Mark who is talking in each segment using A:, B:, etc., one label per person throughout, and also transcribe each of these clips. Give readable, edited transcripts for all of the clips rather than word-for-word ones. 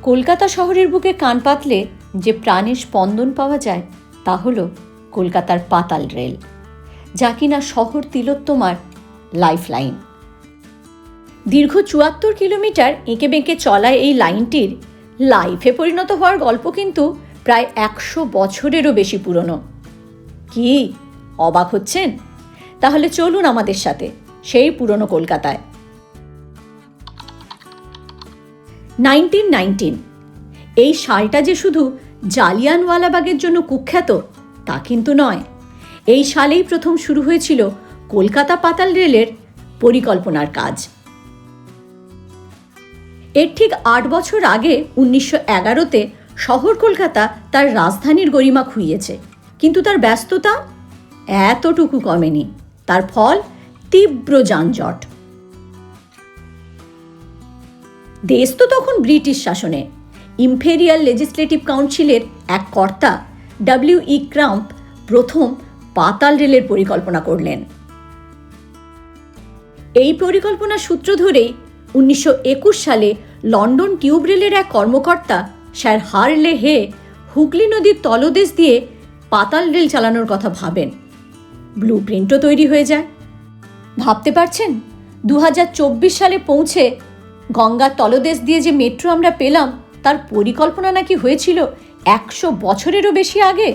A: কলকাতা শহরের বুকে কান পাতলে যে প্রাণের স্পন্দন পাওয়া যায় তা হলো কলকাতার পাতাল রেল, যা কিনা শহর তিলোত্তমার লাইফলাইন। দীর্ঘ ৭৪ কিলোমিটার এঁকে বেঁকে চলা এই লাইনটির লাইফে পরিণত হওয়ার গল্প কিন্তু প্রায় ১০০ বছরেরও বেশি পুরনো। কি অবাক হচ্ছেন? তাহলে চলুন আমাদের সাথে সেই পুরনো কলকাতায়। 1919 এই সালটা যে শুধু জালিয়ানওয়ালাবাগের জন্য কুখ্যাত তা কিন্তু নয়। এই সালেই প্রথম শুরু হয়েছিল কলকাতা পাতাল রেলের পরিকল্পনার কাজ। এর ঠিক ৮ বছর আগে ১৯১১তে শহর কলকাতা তার রাজধানীর গরিমা খুইয়েছে, কিন্তু তার ব্যস্ততা এতটুকু কমেনি। তার ফল তীব্র যানজট। দেশ তো তখন ব্রিটিশ শাসনে। ইম্পেরিয়াল লেজিসলেটিভ কাউন্সিলের এক কর্তা ডব্লিউ.ই. ক্রাম্প প্রথম পাতাল রেলের পরিকল্পনা করলেন। এই পরিকল্পনার সূত্র ধরেই ১৯২১ সালে লন্ডন টিউব রেলের এক কর্মকর্তা স্যার হারলে হে হুগলি নদীর তলদেশ দিয়ে পাতাল রেল চালানোর কথা ভাবেন। ব্লু প্রিন্টও তৈরি হয়ে যায়। ভাবতে পারছেন ২০২৪ সালে পৌঁছে গঙ্গার তলদেশ দিয়ে যে মেট্রো আমরা পেলাম তার পরিকল্পনা নাকি হয়েছিল ১০০ বছরেরও বেশি আগে।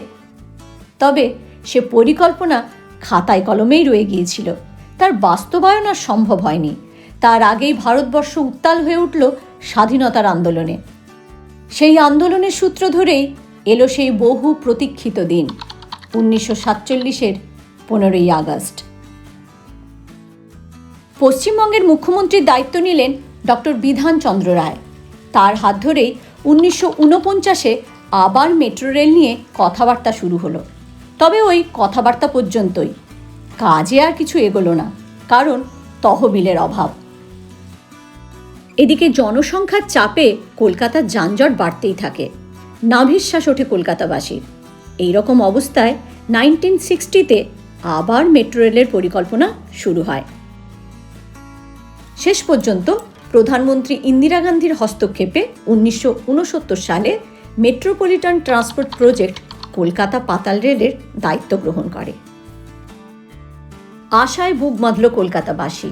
A: তবে সে পরিকল্পনা খাতায় কলমেই রয়ে গিয়েছিল, তার বাস্তবায়ন আর সম্ভব হয়নি। তার আগেই ভারতবর্ষ উত্তাল হয়ে উঠল স্বাধীনতার আন্দোলনে। সেই আন্দোলনের সূত্র ধরেই এলো সেই বহু প্রতীক্ষিত দিন ১৯৪৭-এর ১৫ই আগস্ট। পশ্চিমবঙ্গের মুখ্যমন্ত্রীর দায়িত্ব নিলেন ডক্টর বিধানচন্দ্র রায়। তার হাত ধরেই ১৯৪৯-এ আবার মেট্রো রেল নিয়ে কথাবার্তা শুরু হলো। তবে ওই কথাবার্তা পর্যন্তই, কাজে আর কিছু এগোলো না, কারণ তহবিলের অভাব। এদিকে জনসংখ্যার চাপে কলকাতার যানজট বাড়তেই থাকে। নাভিশ্বাস ওঠে কলকাতাবাসীর। এইরকম অবস্থায় 1960-তে আবার মেট্রো রেলের পরিকল্পনা শুরু হয়। শেষ পর্যন্ত প্রধানমন্ত্রী ইন্দিরা গান্ধীর হস্তক্ষেপে ১৯৬৯ সালে মেট্রোপলিটন ট্রান্সপোর্ট প্রজেক্ট কলকাতা পাতাল রেলের দায়িত্ব গ্রহণ করে। আশায় বুক বাঁধল কলকাতাবাসী।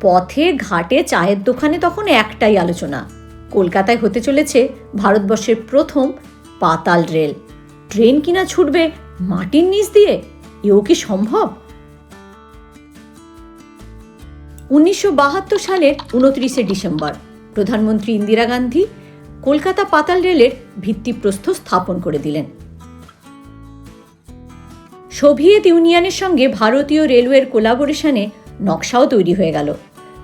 A: পথে ঘাটে চায়ের দোকানে তখন একটাই আলোচনা, কলকাতায় হতে চলেছে ভারতবর্ষের প্রথম পাতাল রেল। ট্রেন কিনা ছুটবে মাটির নিচ দিয়ে, এও কি সম্ভব? ১৯৭২ সালের ২৯শে ডিসেম্বর প্রধানমন্ত্রী ইন্দিরা গান্ধী কলকাতা পাতাল রেলের ভিত্তিপ্রস্তর স্থাপন করে দিলেন। সোভিয়েত ইউনিয়নের সঙ্গে ভারতীয় রেলওয়ের কোলাবোরেশনে নকশাও তৈরি হয়ে গেল,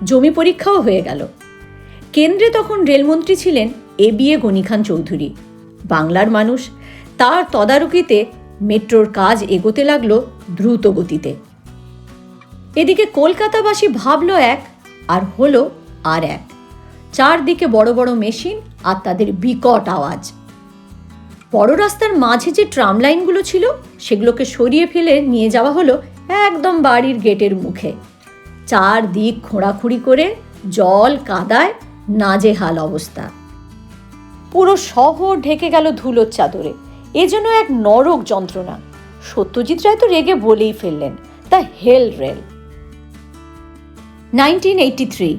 A: জমি পরীক্ষাও হয়ে গেল। কেন্দ্রে তখন রেলমন্ত্রী ছিলেন এ.বি.এ. গনি খান চৌধুরী। বাংলার মানুষ, তার তদারকিতে মেট্রোর কাজ এগোতে লাগলো দ্রুত গতিতে। এদিকে কলকাতাবাসী ভাবল এক আর হলো আর এক। চারদিকে বড় বড় মেশিন আর তাদের বিকট আওয়াজ। বড় রাস্তার মাঝে যে ট্রাম লাইনগুলো ছিল সেগুলোকে সরিয়ে ফেলে নিয়ে যাওয়া হলো একদম বাড়ির গেটের মুখে। চারদিক খোঁড়াখুড়ি করে জল কাদায় নাজেহাল অবস্থা। পুরো শহর ঢেকে গেল ধুলোর চাদরে। এ যেন এক নরক যন্ত্রণা। সত্যজিৎ রায় তো রেগে বলেই ফেললেন, দ্য হেল রেল। 1983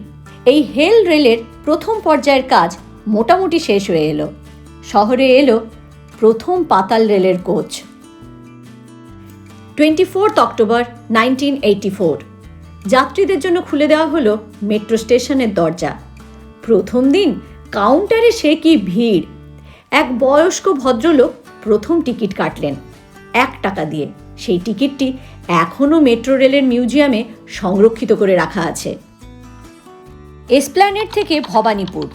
A: এই হেল রেলের প্রথম পর্যায়ের কাজ মোটামুটি শেষ হয়ে এলো। শহরে এলো প্রথম পাতাল রেলের কোচ। 24 অক্টোবর 1984 যাত্রীদের জন্য খুলে দেওয়া হলো মেট্রো স্টেশনের দরজা। প্রথম দিন কাউন্টারে সে কি ভিড়! এক বয়স্ক ভদ্রলোক প্রথম টিকিট কাটলেন ১ টাকা দিয়ে। সেই টিকিটটি এখনও মেট্রো রেলের মিউজিয়ামে সংরক্ষিত করে রাখা আছে। এসপ্ল্যানেড থেকে ভবানীপুর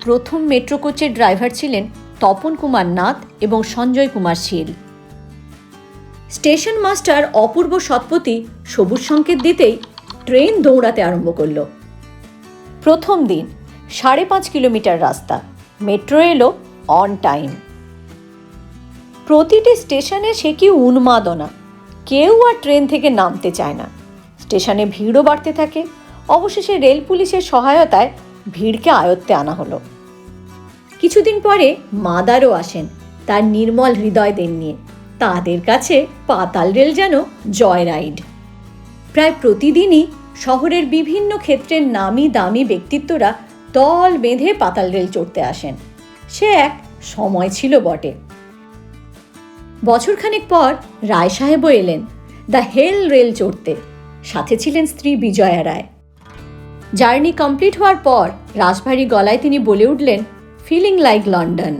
A: প্রথম মেট্রো কোচের ড্রাইভার ছিলেন তপন কুমার নাথ এবং সঞ্জয় কুমার শীল। স্টেশন মাস্টার অপূর্ব শতপথী সবুজ সংকেত দিতেই ট্রেন দৌড়াতে আরম্ভ করল। প্রথম দিন ৫.৫ কিলোমিটার রাস্তা, মেট্রো এলো অন টাইম। প্রতিটি স্টেশনে সে কি উন্মাদনা! কেউ আর ট্রেন থেকে নামতে চায় না। স্টেশনে ভিড়ও বাড়তে থাকে। অবশেষে রেল পুলিশের সহায়তায় ভিড়কে আয়ত্তে আনা হলো। কিছুদিন পরে মাদারও আসেন তার নির্মল হৃদয়দের নিয়ে। তাদের কাছে পাতাল রেল যেন জয় রাইড। প্রায় প্রতিদিনই শহরের বিভিন্ন ক্ষেত্রের নামি দামি ব্যক্তিত্বরা দল বেঁধে পাতাল রেল চড়তে আসেন। সে এক সময় ছিল বটে। বছরখানেক পর রায় সাহেবও এলেন দ্য হেল রেল চড়তে। সাথে ছিলেন স্ত্রী বিজয়া রায়। জার্নি কমপ্লিট হওয়ার পর রাশভারী গলায় তিনি বলে উঠলেন, ফিলিং লাইক লন্ডন।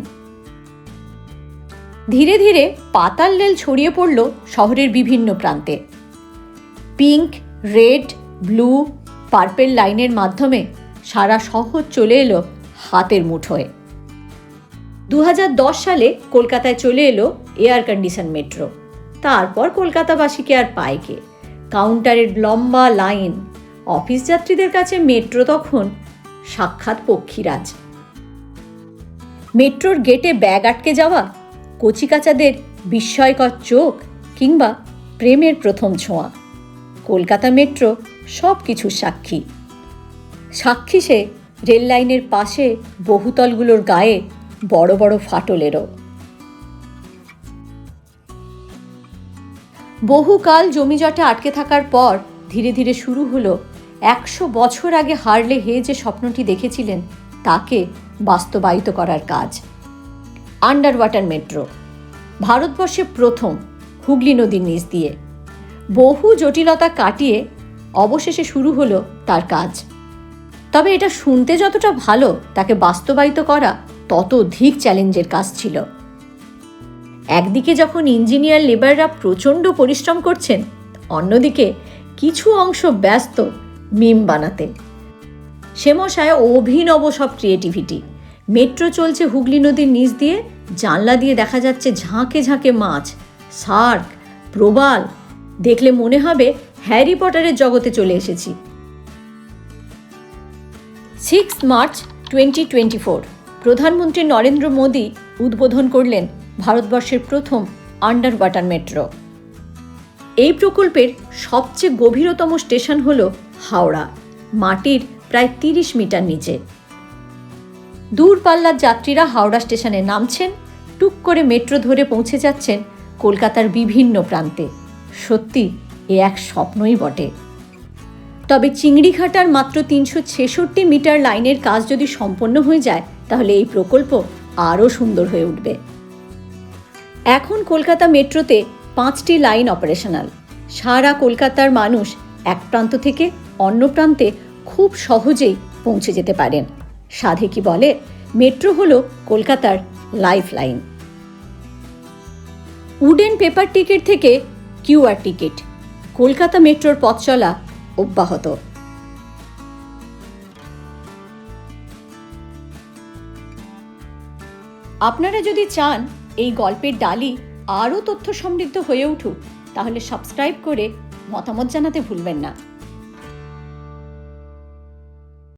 A: ধীরে ধীরে পাতাল রেল ছড়িয়ে পড়ল শহরের বিভিন্ন প্রান্তে। পিঙ্ক, রেড, ব্লু, পার্পেল লাইনের মাধ্যমে সারা শহর চলে এলো হাতের মুঠোয়। 2010 সালে কলকাতায় চলে এলো এয়ার কন্ডিশন মেট্রো। তারপর কলকাতাবাসীকে আর পায় কে? কাউন্টারের লম্বা লাইন। অফিস যাত্রীদের কাছে মেট্রো তখন সাক্ষাৎ পক্ষীরাজ। মেট্রোর গেটে ব্যাগ আটকে যাওয়া, কচিকাচাদের বিস্ময়কর চোখ কিংবা প্রেমের প্রথম ছোঁয়া, কলকাতা মেট্রো সব কিছুর সাক্ষী। সাক্ষী সে রেল লাইনের পাশে বহুতলগুলোর গায়ে বড় বড় ফাটলেরও। বহুকাল জমিজটে আটকে থাকার পর ধীরে ধীরে শুরু হলো 100 বছর আগে হার্লে হে যে স্বপ্নটি দেখেছিলেন তাকে বাস্তবায়িত করার কাজ। আন্ডার ওয়াটার মেট্রো, ভারতবর্ষে প্রথম হুগলি নদীর নিচ দিয়ে। বহু জটিলতা কাটিয়ে অবশেষে শুরু হলো তার কাজ। তবে এটা শুনতে যতটা ভালো, তাকে বাস্তবায়িত করা তত অধিক চ্যালেঞ্জের কাজ ছিল। একদিকে যখন ইঞ্জিনিয়ার লেবাররা প্রচণ্ড পরিশ্রম করছেন, অন্যদিকে কিছু অংশ ব্যস্ত মিম বানাতে। সে মশায় অভিনব সব ক্রিয়েটিভিটি। মেট্রো চলছে হুগলি নদীর নিচ দিয়ে, জানলা দিয়ে দেখা যাচ্ছে ঝাঁকে ঝাঁকে মাছ, শার্ক, প্রবাল। দেখলে মনে হবে হ্যারি পটারের জগতে চলে এসেছি। 6 মার্চ 2024 প্রধানমন্ত্রী নরেন্দ্র মোদী উদ্বোধন করলেন ভারতবর্ষের প্রথম আন্ডার ওয়াটার মেট্রো। এই প্রকল্পের সবচেয়ে গভীরতম স্টেশন হল হাওড়া, মাটির প্রায় 30 মিটার নিচে। দূরপাল্লার যাত্রীরা হাওড়া স্টেশনে নামছেন, টুক করে মেট্রো ধরে পৌঁছে যাচ্ছেন কলকাতার বিভিন্ন প্রান্তে। সত্যি এ এক স্বপ্নই বটে। তবে চিংড়িঘাটার মাত্র 366 মিটার লাইনের কাজ যদি সম্পন্ন হয়ে যায়, তাহলে এই প্রকল্প আরও সুন্দর হয়ে উঠবে। এখন কলকাতা মেট্রোতে 5টি লাইন অপারেশনাল। সারা কলকাতার মানুষ এক প্রান্ত থেকে অন্য প্রান্তে খুব সহজেই পৌঁছে যেতে পারেন। সাধে কি বলে, মেট্রো হলো কলকাতার life line. Wooden paper ticket থেকে কিউআর টিকিট, কলকাতা মেট্রোর পথ চলা অব্যাহত। আপনারা যদি চান এই গল্পের ডালি আরও তথ্য সমৃদ্ধ হয়ে উঠুক, তাহলে সাবস্ক্রাইব করে মতামত জানাতে ভুলবেন না।